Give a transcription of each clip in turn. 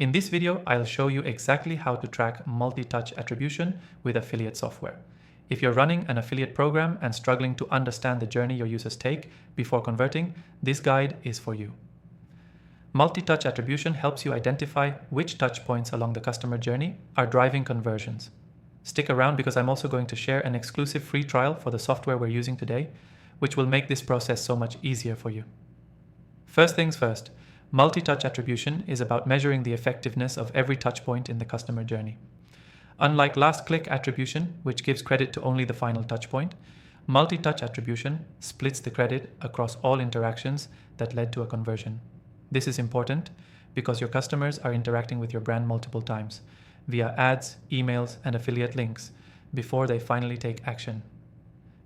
In this video, I'll show you exactly how to track multi-touch attribution with affiliate software. If you're running an affiliate program and struggling to understand the journey your users take before converting, this guide is for you. Multi-touch attribution helps you identify which touch points along the customer journey are driving conversions. Stick around because I'm also going to share an exclusive free trial for the software we're using today, which will make this process so much easier for you. First things first, multi-touch attribution is about measuring the effectiveness of every touch point in the customer journey. Unlike last-click attribution, which gives credit to only the final touch point, multi-touch attribution splits the credit across all interactions that led to a conversion. This is important because your customers are interacting with your brand multiple times via ads, emails, and affiliate links before they finally take action.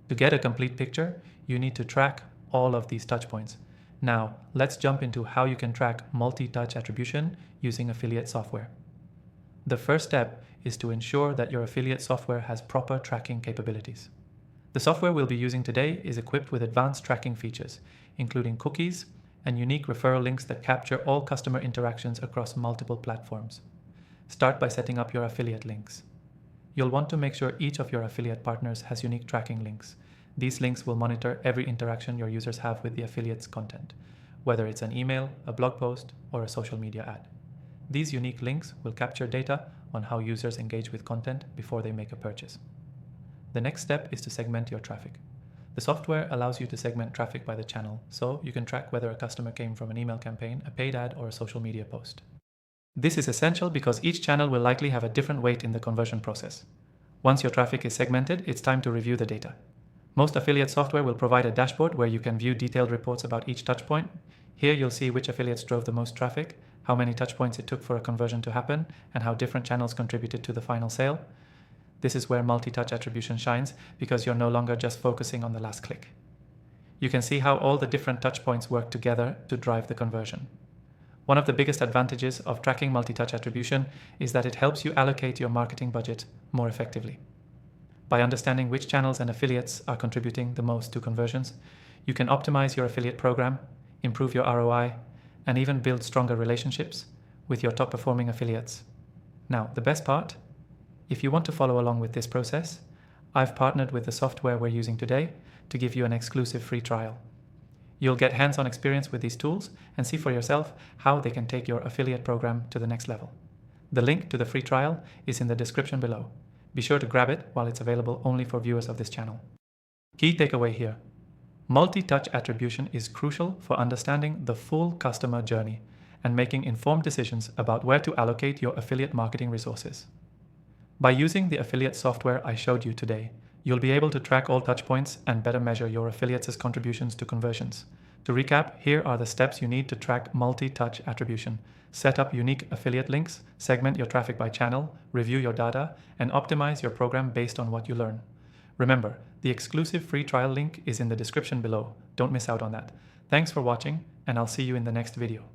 To get a complete picture, you need to track all of these touch points. Now, let's jump into how you can track multi-touch attribution using affiliate software. The first step is to ensure that your affiliate software has proper tracking capabilities. The software we'll be using today is equipped with advanced tracking features, including cookies and unique referral links that capture all customer interactions across multiple platforms. Start by setting up your affiliate links. You'll want to make sure each of your affiliate partners has unique tracking links. These links will monitor every interaction your users have with the affiliate's content, whether it's an email, a blog post, or a social media ad. These unique links will capture data on how users engage with content before they make a purchase. The next step is to segment your traffic. The software allows you to segment traffic by the channel, so you can track whether a customer came from an email campaign, a paid ad, or a social media post. This is essential because each channel will likely have a different weight in the conversion process. Once your traffic is segmented, it's time to review the data. Most affiliate software will provide a dashboard where you can view detailed reports about each touchpoint. Here you'll see which affiliates drove the most traffic, how many touchpoints it took for a conversion to happen, and how different channels contributed to the final sale. This is where multi-touch attribution shines because you're no longer just focusing on the last click. You can see how all the different touchpoints work together to drive the conversion. One of the biggest advantages of tracking multi-touch attribution is that it helps you allocate your marketing budget more effectively. By understanding which channels and affiliates are contributing the most to conversions, you can optimize your affiliate program, improve your ROI, and even build stronger relationships with your top-performing affiliates. Now, the best part, if you want to follow along with this process, I've partnered with the software we're using today to give you an exclusive free trial. You'll get hands-on experience with these tools and see for yourself how they can take your affiliate program to the next level. The link to the free trial is in the description below. Be sure to grab it while it's available only for viewers of this channel. Key takeaway here. Multi-touch attribution is crucial for understanding the full customer journey and making informed decisions about where to allocate your affiliate marketing resources. By using the affiliate software I showed you today, you'll be able to track all touchpoints and better measure your affiliates' contributions to conversions. To recap, here are the steps you need to track multi-touch attribution. Set up unique affiliate links, segment your traffic by channel, review your data, and optimize your program based on what you learn. Remember, the exclusive free trial link is in the description below. Don't miss out on that. Thanks for watching, and I'll see you in the next video.